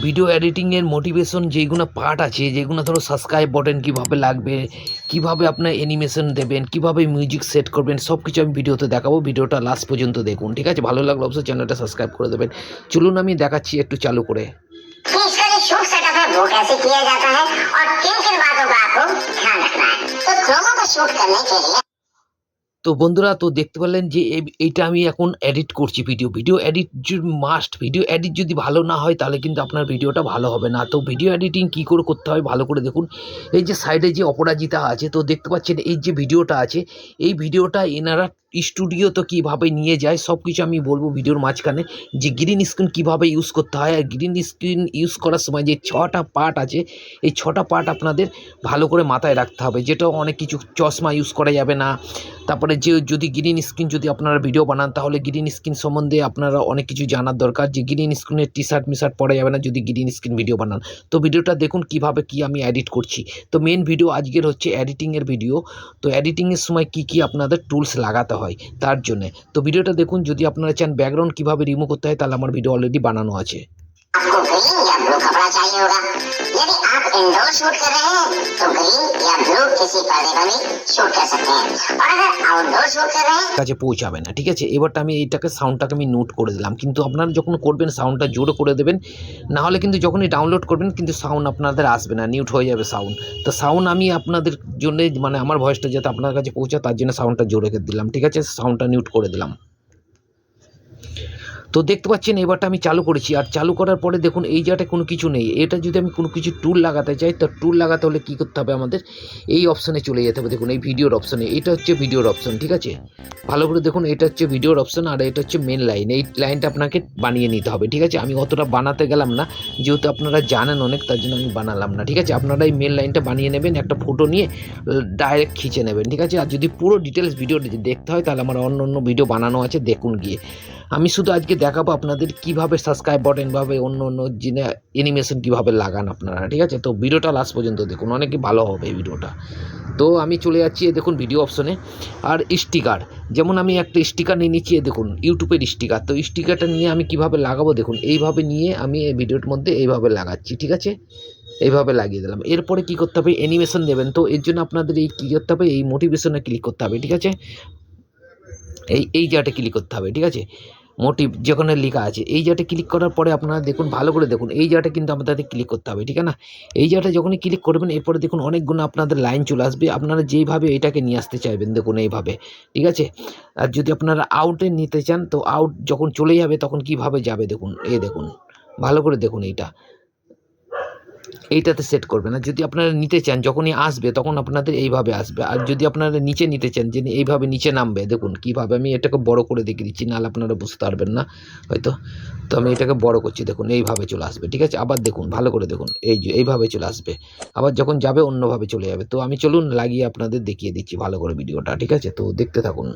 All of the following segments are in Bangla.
ভিডিও এডিটিংয়ের মোটিভেশন যেগুলো পার্ট আছে, যেগুলো ধরো সাবস্ক্রাইব বাটন কীভাবে লাগবে, কীভাবে আপনার অ্যানিমেশন দেবেন, কীভাবে মিউজিক সেট করবেন, সব কিছু আমি ভিডিওতে দেখাবো। ভিডিওটা লাস্ট পর্যন্ত দেখুন, ঠিক আছে? ভালো লাগলে অবশ্যই চ্যানেলটা সাবস্ক্রাইব করে দেবেন। চলুন আমি দেখাচ্ছি একটু চালু করে। इसका जो शूट सेटअप है वो कैसे किया जाता है और किन किन बातों का आपको ध्यान रखना है। तो प्रोमो को शूट करने के लिए তো বন্ধুরা, তো দেখতে পারলেন যে এইটা আমি এখন এডিট করছি। Video edit must. Video edit যদি ভালো না হয় তাহলে কিন্তু আপনার ভিডিওটা ভালো হবে না। তো ভিডিও এডিটিং কী করে করতে হয় ভালো করে দেখুন। এই যে সাইডে যে অপরাজিতা আছে, তো দেখতে পাচ্ছেন এই যে ভিডিওটা আছে, এই ভিডিওটা এনারা স্টুডিও তো কীভাবে নিয়ে যায় সব কিছু আমি বলবো ভিডিওর মাঝখানে। যে গ্রিন স্ক্রিন কীভাবে ইউজ করতে হয়, আর গ্রিন স্ক্রিন ইউজ করার সময় যে 6টা পার্ট আছে, এই 6টা পার্ট আপনাদের ভালো করে মাথায় রাখতে হবে। যেটা অনেক কিছু চশমা ইউজ করা যাবে না। তারপরে যে যদি গ্রিন স্ক্রিন যদি আপনারা ভিডিও বানান তাহলে গ্রিন স্ক্রিন সম্বন্ধে আপনারা অনেক কিছু জানার দরকার। যে গ্রিন স্ক্রিনের টি শার্ট পরা যাবে না যদি গ্রিন স্ক্রিন ভিডিও বানান। তো ভিডিওটা দেখুন কীভাবে কি আমি এডিট করছি। তো মেন ভিডিও আজকের হচ্ছে এডিটিংয়ের ভিডিও। তো এডিটিংয়ের সময় কি আপনাদের টুলস লাগাতে হয় তার জন্যে। তো ভিডিওটা দেখুন। যদি আপনারা চান ব্যাকগ্রাউন্ড কীভাবে রিমুভ করতে হয় তাহলে আমার ভিডিও অলরেডি বানানো আছে। आपको ग्रीन या ब्लू कपड़ा चाहिए होगा। यदि आप इंडोर शूट कर रहे हैं तो ग्रीन या ब्लू किसी पर्दे पर भी शूट कर सकते हैं और अगर आउटडोर शूट कर रहे हैं কাছে পৌঁছাবে না, ঠিক আছে? এবারটা আমি এইটাকে সাউন্ডটাকে আমি নোট করে দিলাম, কিন্তু আপনারা যখন করবেন সাউন্ডটা জোরে করে দেবেন, না হলে কিন্তু যখনই ডাউনলোড করবেন কিন্তু সাউন্ড আপনাদের আসবে না, মিউট হয়ে যাবে সাউন্ড। তো সাউন্ড আমি আপনাদের জন্য মানে আমার ভয়েসটা যাতে আপনার কাছে পৌঁছায় তার জন্য সাউন্ডটা জোরে করে দিলাম, ঠিক আছে? সাউন্ডটা মিউট করে দিলাম। তো দেখতে পাচ্ছেন এবারটা আমি চালু করেছি। আর চালু করার পরে দেখুন এই জায়গাটায় কোনো কিছু নেই। এটা যদি আমি কোনো কিছু টুল লাগাতে চাই তো টুল লাগাতে হলে কী করতে হবে, আমাদের এই অপশানে চলে যেতে হবে। দেখুন এই ভিডিওর অপশানে, এটা হচ্ছে ভিডিওর অপশান, ঠিক আছে? ভালো করে দেখুন, এটা হচ্ছে ভিডিওর অপশান আর এটা হচ্ছে মেন লাইন। এই লাইনটা আপনাকে বানিয়ে নিতে হবে, ঠিক আছে? আমি অতটা বানাতে গেলাম না, যেহেতু আপনারা জানেন অনেক, তার জন্য আমি বানালাম না, ঠিক আছে? আপনারা এই মেন লাইনটা বানিয়ে নেবেন, একটা ফটো নিয়ে ডাইরেক্ট খিঁচে নেবেন, ঠিক আছে? আর যদি পুরো ডিটেলস ভিডিও দেখতে হয় তাহলে আমার অন্য ভিডিও বানানো আছে, দেখুন গিয়ে। আমি শুধু আজকে দেখাবো আপনাদের কীভাবে সাবস্ক্রাইব বাটন ভাবে অন্য অ্যানিমেশন কীভাবে লাগান আপনারা, ঠিক আছে? তো ভিডিওটা লাস্ট পর্যন্ত দেখুন, অনেকই ভালো হবে এই ভিডিওটা। তো আমি চলে যাচ্ছি দেখুন ভিডিও অপশনে। আর স্টিকার, যেমন আমি একটা স্টিকার নিয়ে নিচ্ছি, দেখুন ইউটিউবের স্টিকার। তো স্টিকারটা নিয়ে আমি কিভাবে লাগাবো দেখুন, এইভাবে নিয়ে আমি এই ভিডিওর মধ্যে এইভাবে লাগাচ্ছি, ঠিক আছে? এইভাবে লাগিয়ে দিলাম। এরপরে কী করতে হবে, অ্যানিমেশন দেবেন। তো এর জন্য আপনাদের এই কী করতে হবে, এই মোটিভেশনে ক্লিক করতে হবে, ঠিক আছে? এই জায়গাটা ক্লিক করতে হবে, ঠিক আছে? মোটিভ যেখানে লেখা আছে এই জায়গাটা ক্লিক করার পরে আপনারা দেখুন, ভালো করে দেখুন, এই জায়গাটা কিন্তু আমাদের ক্লিক করতে হবে, ঠিক আছে না? এই জায়গাটা যখনই ক্লিক করবেন এরপরে দেখুন অনেকগুলো আপনাদের লাইন চলে আসবে। আপনারা যেইভাবে এটাকে নিয়ে আসতে চাইবেন দেখুন এইভাবে, ঠিক আছে? আর যদি আপনারা আউটে নিতে চান তো আউট যখন চলে যাবে তখন কিভাবে যাবে দেখুন, দেখুন ভালো করে দেখুন এইটাতে সেট করবেন। আর যদি আপনারা নিতে চান যখনই আসবে তখন আপনাদের এইভাবে আসবে। আর যদি আপনারা নিচে নিতে চান যে এইভাবে নিচে নামবে, দেখুন কীভাবে আমি এটাকে বড় করে দেখিয়ে দিচ্ছি, নাহলে আপনারা বুঝতে পারবেন না হয়তো। তো আমি এটাকে বড় করছি, দেখুন এইভাবে চলে আসবে, ঠিক আছে? আবার দেখুন ভালো করে দেখুন, এই যে এইভাবে চলে আসবে। আবার যখন যাবে অন্যভাবে চলে যাবে। তো আমি চলুন লাগিয়ে আপনাদের দেখিয়ে দিচ্ছি ভালো করে ভিডিওটা, ঠিক আছে? তো দেখতে থাকুন।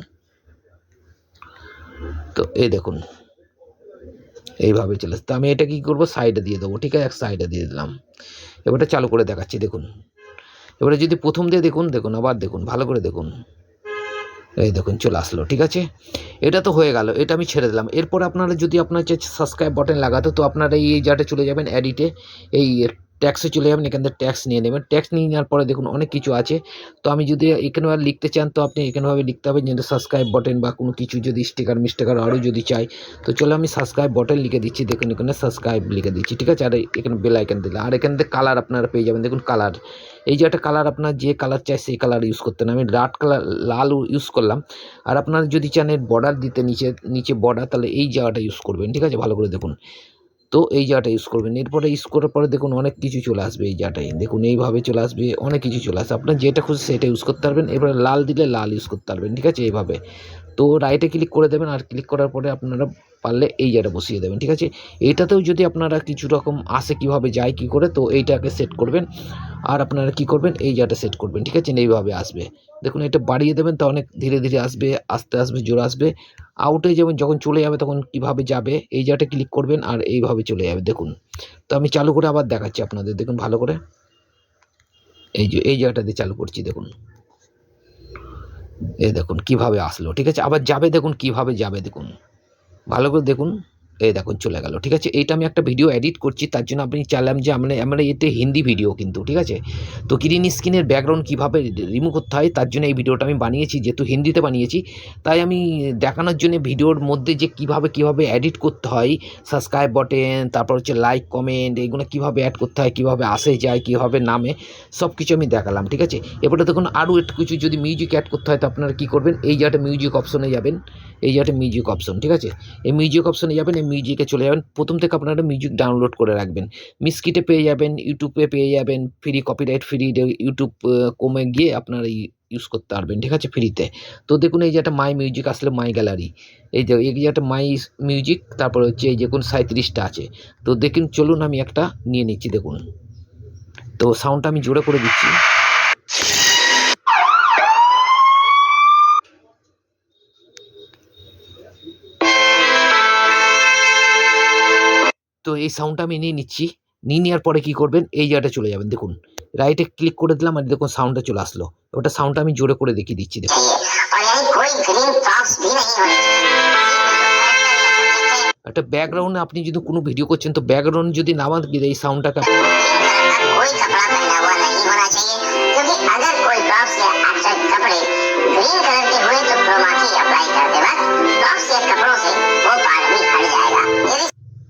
তো এই দেখুন এইভাবে চলে আসছে। তো আমি এটা কী করবো, সাইডে দিয়ে দেবো, ঠিক আছে? এক সাইডে দিয়ে দিলাম। এবারটা চালু করে দেখাচ্ছি দেখুন। এবারে যদি প্রথম দিয়ে দেখুন আবার দেখুন ভালো করে দেখুন, এই দেখুন চলে আসলো, ঠিক আছে? এটা তো হয়ে গেল, এটা আমি ছেড়ে দিলাম। এরপর আপনারা যদি আপনার সাবস্ক্রাইব বাটন লাগাতে তো আপনারা এই জায়গাটা চলে যাবেন, এডিটে এই ট্যাক্সে চলে যাবেন, এখান থেকে ট্যাক্স নিয়ে নেবেন। ট্যাক্স নিয়ে নেওয়ার পরে দেখুন অনেক কিছু আছে। তো আমি যদি এখানেভাবে লিখতে চান তো আপনি এখানেভাবে লিখতে হবে, যেহেতু সাবস্ক্রাইব বাটন বা কোনো কিছু যদি স্টিকার আরও যদি চাই তো চলো আমি সাবস্ক্রাইব বাটন লিখে দিচ্ছি, দেখুন এখানে সাবস্ক্রাইব লিখে দিচ্ছি, ঠিক আছে? আর এখানে বেল আইকন দিলে আর এখান থেকে কালার আপনারা পেয়ে যাবেন, দেখুন কালার। এই যে একটা কালার আপনার যে কালার চাই সেই কালার ইউজ করতেন, আমি রাড কালার লাল ইউজ করলাম। আর আপনারা যদি চান এর বর্ডার দিতে নিচে বর্ডার তাহলে এই জায়গাটা ইউজ করবেন, ঠিক আছে? ভালো করে দেখুন। তো এই জায়গাটা ইউজ করবেন। এরপরে ইউজ করার পরে দেখুন অনেক কিছু চলে আসবে এই জায়গাটায়, দেখুন এইভাবে চলে আসবে, অনেক কিছু চলে আসবে। আপনার যেটা খুশি সেটা ইউজ করতে পারবেন। এবারে লাল দিলে লাল ইউজ করতে পারবেন, ঠিক আছে? এইভাবে। তো রাইটে ক্লিক করে দেবেন, আর ক্লিক করার পরে আপনারা পারলে এই জায়গাটা বসিয়ে দেবেন, ঠিক আছে? এইটাতেও যদি আপনারা কিছু রকম আসে কীভাবে যায় কী করে, তো এইটাকে সেট করবেন। আর আপনারা কী করবেন, এই জায়গাটা সেট করবেন, ঠিক আছে? এইভাবে আসবে, দেখুন এটা বাড়িয়ে দেবেন তো অনেক ধীরে ধীরে আসবে, আস্তে আসবে, জোরে আসবে। আউটে যেমন যখন চলে যাবে তখন কিভাবে যাবে এই জায়গাটা ক্লিক করবেন আর এইভাবে চলে যাবে, দেখুন। তো আমি চালু করে আবার দেখাচ্ছি আপনাদের, দেখুন ভালো করে। এই জায়গাটা দিয়ে চালু করছি, দেখুন এই দেখুন কিভাবে আসলো, ঠিক আছে? আবার যাবে, দেখুন কিভাবে যাবে, দেখুন ভালো করে দেখুন। এই দেখুন চলে গেল। ঠিক আছে, এইটা আমি একটা ভিডিও এডিট করছি, তার জন্য আপনি চাইলাম যে আমরা এতে হিন্দি ভিডিও কিন্তু, ঠিক আছে। তো গ্রিন স্ক্রিনের ব্যাকগ্রাউন্ড কীভাবে রিমুভ করতে হয় তার জন্য এই ভিডিওটা আমি বানিয়েছি, যেহেতু হিন্দিতে বানিয়েছি তাই আমি দেখানোর জন্য ভিডিওর মধ্যে যে কীভাবে এডিট করতে হয়, সাবস্ক্রাইব বাটন, তারপর হচ্ছে লাইক কমেন্ট, এইগুলো কীভাবে অ্যাড করতে হয়, কীভাবে আসে যায়, কীভাবে নামে, সব কিছু আমি দেখালাম। ঠিক আছে, এবারে দেখুন আরও একটু কিছু যদি মিউজিক অ্যাড করতে হয় তো আপনারা কী করবেন, এই জায়গাটা মিউজিক অপশনে যাবেন, এই জায়গাটা মিউজিক অপশন, ঠিক আছে। এই মিউজিক অপশনে যাবেন, এই মিউজিকে চলে যাবেন। প্রথম থেকে আপনারা মিউজিক ডাউনলোড করে রাখবেন, মিসকিটে পেয়ে যাবেন, ইউটিউবে পেয়ে যাবেন, ফ্রি কপিরাইট ফ্রি, ইউটিউব কমে গিয়ে আপনারা ইউজ করতে পারবেন, ঠিক আছে, ফ্রিতে। তো দেখুন এই যে একটা মাই মিউজিক আসলে, মাই গ্যালারি, এই যে একটা মাই মিউজিক, তারপর হচ্ছে এই যে কোন 37টা আছে। তো দেখুন চলুন আমি একটা নিয়ে নিচ্ছি, দেখুন। তো সাউন্ডটা আমি জোরে করে দিচ্ছি। তো এই সাউন্ডটা আমি নিয়ে নিচ্ছি, নিয়ে নেওয়ার পরে কী করবেন, এই জায়গাটা চলে যাবেন, দেখুন রাইটে ক্লিক করে দিলাম আর দেখুন সাউন্ডটা চলে আসলো। ওটা সাউন্ডটা আমি জোরে করে দেখিয়ে দিচ্ছি, দেখুন। একটা ব্যাকগ্রাউন্ডে আপনি যদি কোনো ভিডিও করছেন তো ব্যাকগ্রাউন্ড যদি না বাদ এই সাউন্ডটাকে कोई कपड़ा पहना हुआ नहीं होना चाहिए, क्योंकि अगर कोई प्रॉप्स या एब्स्ट्रैक्ट कपड़े ग्रीन कलर के हुए तो क्रोमा की अप्लाई करते वक्त प्रॉप्स या कपड़ों से वो पार्ट भी हट जाएगा। यदि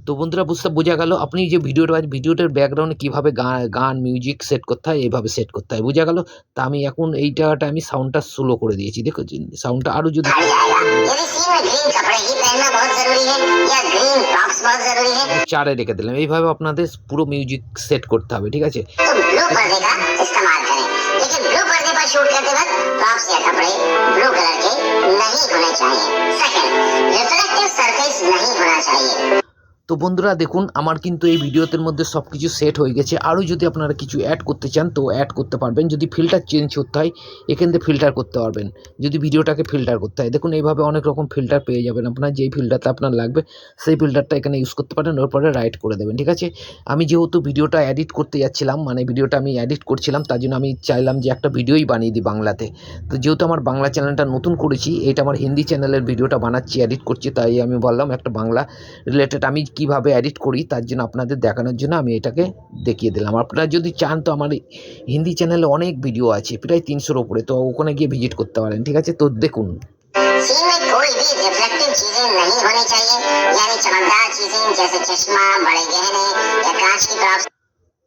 তো বন্ধুরা বোঝা গেল আপনি যে ভিডিওটার ব্যাকগ্রাউন্ডে কীভাবে গান মিউজিক সেট করতে হয়, এইভাবে সেট করতে হয়, বোঝা গেল। তা আমি এখন এই জায়গাটা আমি সাউন্ডটা স্লো করে দিয়েছি, দেখো সাউন্ডটা আরও যদি हट जाएगा। यदि सीन में ग्रीन कपड़े ही पहनना बहुत जरूरी है या ग्रीन प्रॉप्स बहुत जरूरी है 4-এ রেখে দিলাম। এইভাবে আপনাদের পুরো মিউজিক সেট করতে হবে, ঠিক আছে। तो ब्लू पर्दे का इस्तेमाल करें, लेकिन ब्लू पर्दे पर शूट करते वक्त प्रॉप्स या कपड़े ब्लू कलर के नहीं होने चाहिए। सेकंड, रिफ्लेक्टिव सरफेस नहीं होना चाहिए। তো বন্ধুরা দেখুন আমার কিন্তু এই ভিডিওতের মধ্যে সব কিছু সেট হয়ে গেছে। আরও যদি আপনারা কিছু অ্যাড করতে চান তো অ্যাড করতে পারবেন। যদি ফিল্টার চেঞ্জ করতে হয় এখান থেকে ফিল্টার করতে পারবেন, যদি ভিডিওটাকে ফিল্টার করতে হয়। দেখুন এইভাবে অনেক রকম ফিল্টার পেয়ে যাবেন, আপনার যেই ফিল্টারটা আপনার লাগবে সেই ফিল্টারটা এখানে ইউজ করতে পারেন, ওর পরে রাইট করে দেবেন, ঠিক আছে। আমি যেহেতু ভিডিওটা এডিট করতে যাচ্ছিলাম, মানে ভিডিওটা আমি এডিট করছিলাম, তার জন্য আমি চাইলাম যে একটা ভিডিওই বানিয়ে দিই বাংলাতে। তো যেহেতু আমার বাংলা চ্যানেলটা নতুন করেছি, এটা আমার হিন্দি চ্যানেলের ভিডিওটা বানাচ্ছি, এডিট করছি, তাই আমি বললাম একটা বাংলা রিলেটেড আমি কীভাবে এডিট করি তার জন্য আপনাদের দেখানোর জন্য আমি এটাকে দেখিয়ে দিলাম। আপনারা যদি চান তো আমার হিন্দি চ্যানেলে অনেক ভিডিও আছে, প্রায় 300-র উপরে, তো ওখানে গিয়ে ভিজিট করতে পারেন, ঠিক আছে। তো দেখুন सीन में कोई भी रिफ्लेक्टिव चीजें नहीं होनी चाहिए, यानी चमकदार चीजें जैसे चश्मा, बड़े गहने या कांच की ड्रॉप्स।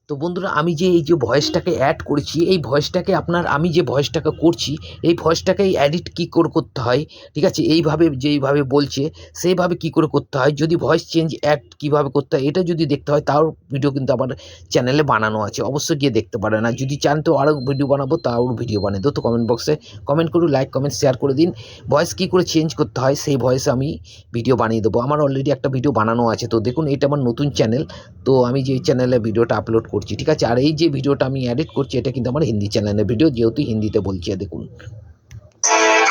তো বন্ধুরা আমি যে এই যে ভয়েসটাকে অ্যাড করেছি, এই ভয়েসটাকে আমি যে ভয়েসটাকে করছি এই ভয়েসটাকে এডিট কী করে করতে হয়, ঠিক আছে, এইভাবে যেইভাবে বলছে সেইভাবে কী করে করতে হয়, যদি ভয়েস চেঞ্জ অ্যাড কীভাবে করতে হয় এটা যদি দেখতে হয় তাও ভিডিও কিন্তু আমার চ্যানেলে বানানো আছে, অবশ্যই গিয়ে দেখতে পারেন। আর যদি চান তো আরও ভিডিও বানাবো, তাও ভিডিও বানিয়ে দেবো। তো কমেন্ট বক্সে কমেন্ট করুন, লাইক কমেন্ট শেয়ার করে দিন। ভয়েস কী করে চেঞ্জ করতে হয় সেই ভয়েসে আমি ভিডিও বানিয়ে দেবো, আমার অলরেডি একটা ভিডিও বানানো আছে। তো দেখুন এটা আমার নতুন চ্যানেল, তো আমি যে চ্যানেলে ভিডিওটা আপলোড করছি, ঠিক আছে। আর এই যে ভিডিওটা আমি এডিট করছি এটা কিন্তু আমার হিন্দি চ্যানেলের ভিডিও, যেহেতু হিন্দিতে বলছি, দেখুন।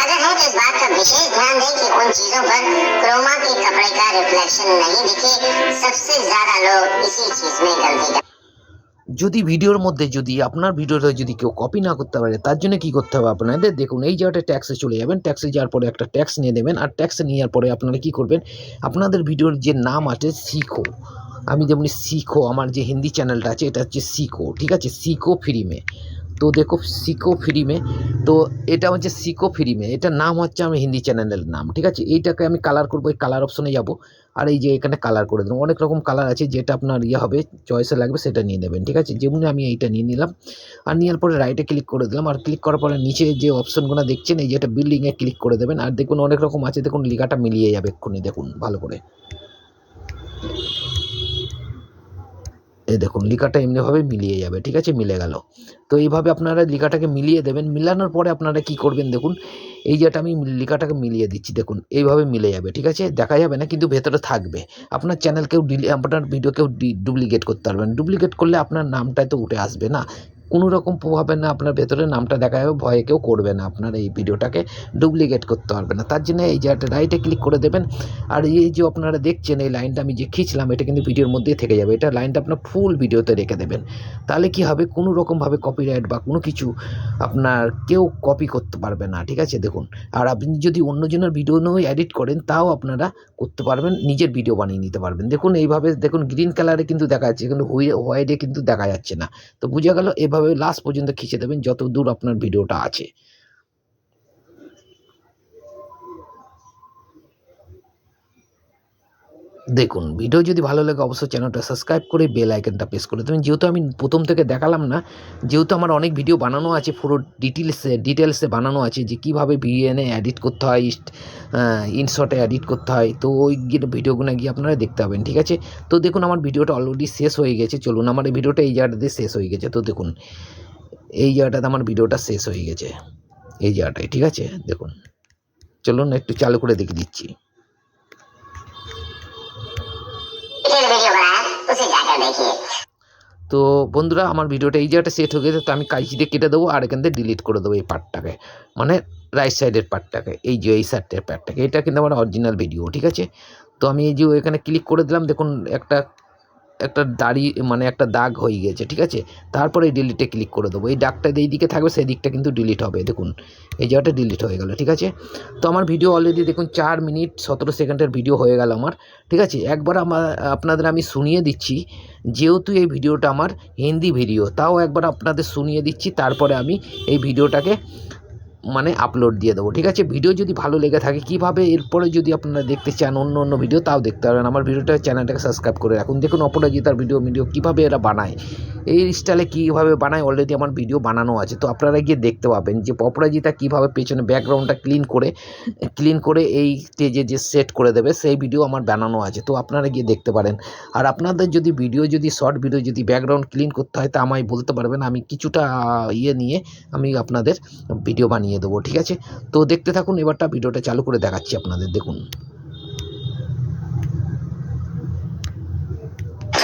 अगर है तो इस बात का विशेष ध्यान दें कि उन चीजों पर क्रोमा के कपड़े का रिफ्लेक्शन नहीं दिखे। सबसे ज्यादा लोग इसी चीज में गलती करते हैं। যদি ভিডিওর মধ্যে যদি আপনার ভিডিওটা যদি কেউ কপি না করতে পারে তার জন্য কী করতে হবে আপনাদের, দেখুন এই জায়গাটা ট্যাক্সে চলে যাবেন, ট্যাক্সে যাওয়ার পরে একটা ট্যাক্স নিয়ে দেবেন, আর ট্যাক্সে নেওয়ার পরে আপনারা কী করবেন, আপনাদের ভিডিওর যে নাম আছে শিখো, আমি যেমনি শিখো, আমার যে হিন্দি চ্যানেলটা আছে এটা হচ্ছে শিখো, ঠিক আছে, শিখো ফ্রি মে। তো দেখো শিখো ফ্রি মে, তো এটা হচ্ছে শিখো ফ্রি মে, এটার নাম হচ্ছে আমার হিন্দি চ্যানেলের নাম, ঠিক আছে। এইটাকে আমি কালার করবো, এই কালার অপশনে যাব, আর এই যে এখানে কালার করে দেবো। অনেক রকম কালার আছে, যেটা আপনার হবে চয়েসে লাগবে সেটা নিয়ে নেবেন, ঠিক আছে। যেমনি আমি এইটা নিয়ে নিলাম, আর নেওয়ার পরে রাইটে ক্লিক করে দিলাম, আর ক্লিক করার পরে নিচে যে অপশনগুলো দেখছেন এই যে এটা বিল্ডিংয়ে ক্লিক করে দেবেন, আর দেখুন অনেক রকম আছে, দেখুন লেখাটা মিলিয়ে যাবে এক্ষুনি, দেখুন ভালো করে, এই দেখুন লেখাটা এমনিভাবে মিলিয়ে যাবে, ঠিক আছে, মিলে গেল। তো এইভাবে আপনারা লেখাটাকে মিলিয়ে দেবেন, মিলানোর পরে আপনারা কি করবেন, দেখুন এই যেটা আমি লেখাটাকে মিলিয়ে দিচ্ছি, দেখুন এইভাবে মিলে যাবে, ঠিক আছে, দেখা যাবে না কিন্তু ভেতরে থাকবে। আপনার চ্যানেলকেও আপনার ভিডিওকেও ডুপ্লিকেট করতে পারবেন, ডুপ্লিকেট করলে আপনার নামটাই তো উঠে আসবে না, কোনো রকম প্রভাবে না আপনার ভেতরে নামটা দেখা যাবে, ভয়ে কেউ করবে না, আপনার এই ভিডিওটাকে ডুপ্লিকেট করতে পারবে না। তার জন্য এই জায়গাটা রাইটে ক্লিক করে দেবেন। আর এই যে আপনারা দেখছেন এই লাইনটা আমি যে খিঁচলাম, এটা কিন্তু ভিডিওর মধ্যেই থেকে যাবে। এটা লাইনটা আপনার ফুল ভিডিওতে রেখে দেবেন। তাহলে কি হবে, কোনো রকমভাবে কপিরাইট বা কোনো কিছু আপনার কেউ কপি করতে পারবে না, ঠিক আছে। দেখুন, আর আপনি যদি অন্যজনের ভিডিও নিয়েও এডিট করেন তাও আপনারা করতে পারবেন, নিজের ভিডিও বানিয়ে নিতে পারবেন। দেখুন এইভাবে দেখুন গ্রিন কালারে কিন্তু দেখা যাচ্ছে, কিন্তু হোয়াইটে কিন্তু দেখা যাচ্ছে না। তো বুঝে গেল, এভাবে লাস্ট পর্যন্ত খিঁচে দেবেন যত দূর আপনার ভিডিওটা আছে। দেখুন, ভিডিও যদি ভালো লাগে অবশ্যই চ্যানেলটা সাবস্ক্রাইব করে বেল আইকনটা প্রেস করে দেবেন। যেহেতু আমি প্রথম থেকে দেখালাম না, যেহেতু আমার অনেক ভিডিও বানানো আছে, পুরো ডিটেলসে বানানো আছে যে কীভাবে ভিএনে এডিট করতে হয়, ইনশটে এডিট করতে হয়। তো ওই ভিডিওগুলো গিয়ে আপনারা দেখতে পাবেন, ঠিক আছে। তো দেখুন আমার ভিডিওটা অলরেডি শেষ হয়ে গেছে। চলুন, আমার এই ভিডিওটা এই জায়গাটাতে শেষ হয়ে গেছে। তো দেখুন এই জায়গাটাতে আমার ভিডিওটা শেষ হয়ে গেছে, এই জায়গাটায়, ঠিক আছে। দেখুন, চলুন একটু চালু করে দেখে দিচ্ছি। वीडियो बनाया उसे जाकर देखिए। তো বন্ধুরা, আমার ভিডিওটা এই জায়গাটা সেট হয়ে গেছে। তো আমি কাঁচি দিয়ে কেটে দেবো আর এখান থেকে ডিলিট করে দেবো এই পার্টটাকে, মানে রাইট সাইডের পার্টটাকে, এই যে এই সাইডের পার্টটাকে। এটা কিন্তু আমার অরিজিনাল ভিডিও, ঠিক আছে। তো আমি এই যে এখানে ক্লিক করে দিলাম, দেখুন একটা দাড়ি মানে একটা দাগ হয়ে গেছে, ঠিক আছে। তারপরে এই ডিলিটে ক্লিক করে দেবো। এই দাগটা যেই দিকে থাকবে সেই দিকটা কিন্তু ডিলিট হবে। দেখুন এই জায়গাটা ডিলিট হয়ে গেল, ঠিক আছে। তো আমার ভিডিও অলরেডি দেখুন 4 মিনিট 17 সেকেন্ডের ভিডিও হয়ে গেল আমার, ঠিক আছে। একবার আপনাদের আমি শুনিয়ে দিচ্ছি, যেহেতু এই ভিডিওটা আমার হিন্দি ভিডিও, তাও একবার আপনাদের শুনিয়ে দিচ্ছি, তারপরে আমি এই ভিডিওটাকে মানে আপলোড দিয়ে দেবো, ঠিক আছে। ভিডিও যদি ভালো লেগে থাকে, কীভাবে এরপরে যদি আপনারা দেখতে চান অন্য ভিডিও, তাও দেখতে পারেন। আমার ভিডিওটা চ্যানেলটাকে সাবস্ক্রাইব করে রাখুন। দেখুন অপরাজিতার ভিডিও কীভাবে এরা বানায়, এই স্টাইলে কীভাবে বানায় অলরেডি আমার ভিডিও বানানো আছে। তো আপনারা গিয়ে দেখতে পাবেন যে অপরাজিতা কীভাবে পেছনে ব্যাকগ্রাউন্ডটা ক্লিন করে এই স্টেজে যে সেট করে দেবে, সেই ভিডিও আমার বানানো আছে। তো আপনারা গিয়ে দেখতে পারেন। আর আপনাদের যদি শর্ট ভিডিও যদি ব্যাকগ্রাউন্ড ক্লিন করতে হয় তা আমায় বলতে পারবেন, আমি কিছুটা নিয়ে আমি আপনাদের ভিডিও বানিয়ে দেবো, ঠিক আছে। তো দেখতে থাকুন, এবারটা ভিডিওটা চালু করে দেখাচ্ছি আপনাদের। দেখুন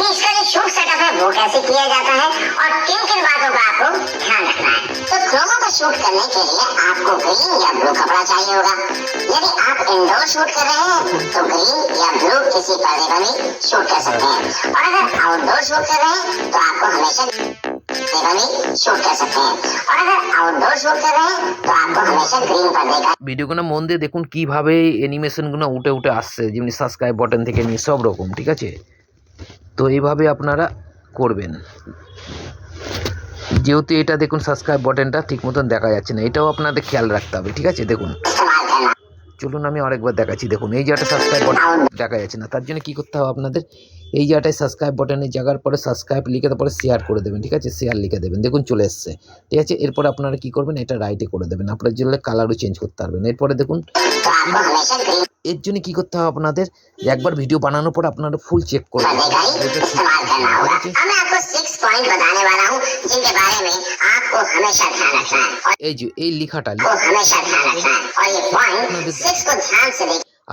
इसका जो शूट सेटअप है वो कैसे किया जाता है और किन किन बातों का आपको ध्यान रखना है। तो क्रोमा पर शूट करने के लिए आपको ग्रीन या ब्लू कपड़ा चाहिए होगा। यदि आप इंडोर शूट कर रहे हैं तो ग्रीन या ब्लू किसी पर्दे पर भी शूट कर सकते हैं, और अगर आउटडोर शूट कर रहे हैं तो आपको हमेशा शूट कर सकते हैं, और अगर आउटडोर शूट कर रहे हैं तो आपको हमेशा ग्रीन पर्दे का। ভিডিওগুলো মন দিয়ে দেখুন কীভাবে অ্যানিমেশনগুলো উঠে আসছে, যেমনি সাবস্ক্রাইব বাটন থেকে নিয়ে সব রকম, ঠিক আছে। তো এইভাবে আপনারা করবেন। যেহেতু এটা দেখুন সাবস্ক্রাইব বাটনটা ঠিক মতন দেখা যাচ্ছে না, এটাও আপনাদের খেয়াল রাখতে হবে, ঠিক আছে। দেখুন চলুন আমি আরেকবার দেখাচ্ছি। দেখুন এই জায়গাটা সাবস্ক্রাইব বাটন দেখা যাচ্ছে না, তার জন্য কী করতে হবে আপনাদের, এই জায়গাটায় সাবস্ক্রাইব বাটনের জায়গার পরে সাবস্ক্রাইব লিখে তারপরে শেয়ার করে দেবেন, ঠিক আছে। শেয়ার লিখে দেবেন, দেখুন চলে এসছে, ঠিক আছে। এরপরে আপনারা কী করবেন, এটা রাইটে করে দেবেন, আপনার জন্য কালারও চেঞ্জ করতে পারবেন। এরপরে দেখুন এর জন্য কী করতে হবে আপনাদের, একবার ভিডিও বানানোর পর আপনারা ফুল চেক করবেন। এই যে এই লেখাটা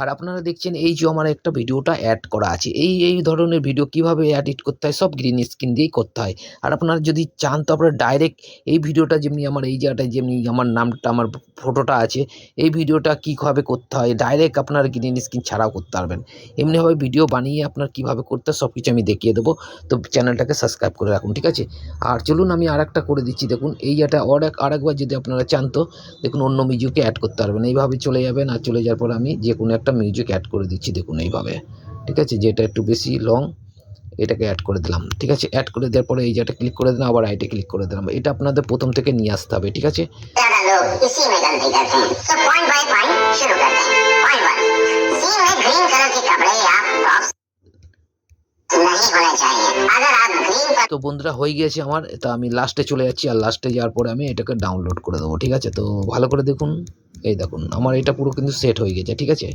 আর আপনারা দেখছেন এই যে আমার একটা ভিডিওটা অ্যাড করা আছে, এই ধরনের ভিডিও কিভাবে এডিট করতে হয় সব গ্রিন স্ক্রিন দিয়েই করতে হয়। আর আপনারা যদি চান তো আপনারা ডাইরেক্ট এই ভিডিওটা যেমনি আমার এই জায়গাটায় যেমনি আমার নামটা আমার ফটোটা আছে, এই ভিডিওটা কীভাবে করতে হয় ডাইরেক্ট আপনারা গ্রিন স্ক্রিন ছাড়াও করতে পারবেন। এমনিভাবে ভিডিও বানিয়ে আপনার কীভাবে করতে হয় সব কিছু আমি দেখিয়ে দেবো। তো চ্যানেলটাকে সাবস্ক্রাইব করে রাখুন, ঠিক আছে। আর চলুন আমি আরেকটা করে দিচ্ছি। দেখুন এই জায়গাটা আরেকবার যদি আপনারা চান তো দেখুন অন্য মিউজিকে অ্যাড করতে পারবেন। এইভাবে চলে যাবেন, আর চলে যাওয়ার পর আমি যে কোনো একটা মিউজিক অ্যাড করে দিচ্ছি। দেখুন এইভাবে, ঠিক আছে। যেটা একটু বেশি লং এটাকে অ্যাড করে দিলাম, ঠিক আছে। অ্যাড করে দেওয়ার পরে এই জায়গাটা ক্লিক করে দিলাম, আবার রাইটে ক্লিক করে দিলাম। এটা আপনাদের প্রথম থেকে নিয়ে আসতে হবে, ঠিক আছে। তো বন্ধুরা হয়ে গিয়েছে আমার, তা আমি লাস্টে চলে যাচ্ছি, আর লাস্টে যাওয়ার পরে আমি এটাকে ডাউনলোড করে দেবো, ঠিক আছে। তো ভালো করে দেখুন, এই দেখুন আমার এটা পুরো কিন্তু সেট হয়ে গেছে, ঠিক আছে।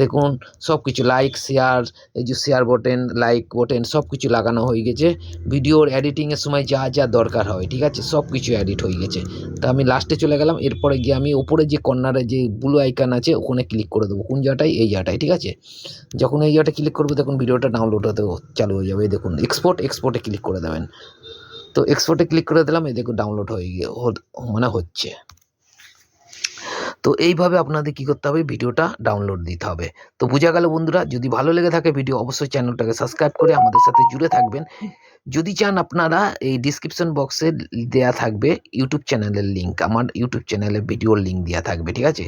দেখুন সব কিছু লাইক শেয়ার, এই যে শেয়ার বাটন লাইক বাটন সব কিছু লাগানো হয়ে গেছে। ভিডিওর এডিটিংয়ের সময় যা দরকার হয়, ঠিক আছে, সব কিছু এডিট হয়ে গেছে। তা আমি লাস্টে চলে গেলাম। এরপরে গিয়ে আমি ওপরে যে কর্নারে যে ব্লু আইকন আছে ওখানে ক্লিক করে দেবো, কোন জায়গাটায়, এই জায়গাটায়, ঠিক আছে। যখন এই জায়গাটা ক্লিক করবো দেখুন ভিডিওটা ডাউনলোড হতে চালু হয়ে যাবে। দেখুন এক্সপোর্টে ক্লিক করে দেবেন। তো এক্সপোর্টে ক্লিক করে দিলাম, এই দেখুন ডাউনলোড হয়ে গিয়ে মানে হচ্ছে। তো এইভাবে আপনাদের কী করতে হবে, ভিডিওটা ডাউনলোড দিতে হবে। তো বোঝা গেল বন্ধুরা, যদি ভালো লেগে থাকে ভিডিও অবশ্যই চ্যানেলটাকে সাবস্ক্রাইব করে আমাদের সাথে জুড়ে থাকবেন। যদি চান আপনারা এই ডিসক্রিপশন বক্সে দেয়া থাকবে ইউটিউব চ্যানেলের লিঙ্ক, আমার ইউটিউব চ্যানেলের ভিডিওর লিঙ্ক দেওয়া থাকবে, ঠিক আছে?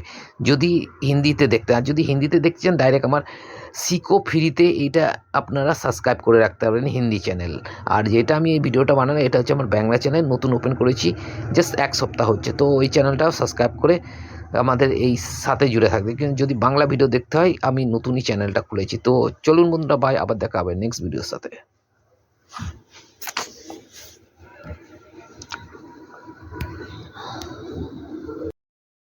যদি হিন্দিতে দেখতে, আর যদি হিন্দিতে দেখছেন ডাইরেক্ট আমার সিকো ফ্রিতে এইটা আপনারা সাবস্ক্রাইব করে রাখতে পারবেন হিন্দি চ্যানেল। আর যেটা আমি এই ভিডিওটা বানানো এটা হচ্ছে আমার বাংলা চ্যানেল, নতুন ওপেন করেছি, জাস্ট 1 সপ্তাহ হচ্ছে। তো ওই চ্যানেলটাও সাবস্ক্রাইব করে আমাদের এই সাথে জুড়ে থাকবে। কিন্তু যদি বাংলা ভিডিও দেখতে হয় আমি নতুনই চ্যানেলটা খুলেছি। তো চলুন বন্ধুরা, বাই, আবার দেখা হবে নেক্সট ভিডিওর সাথে।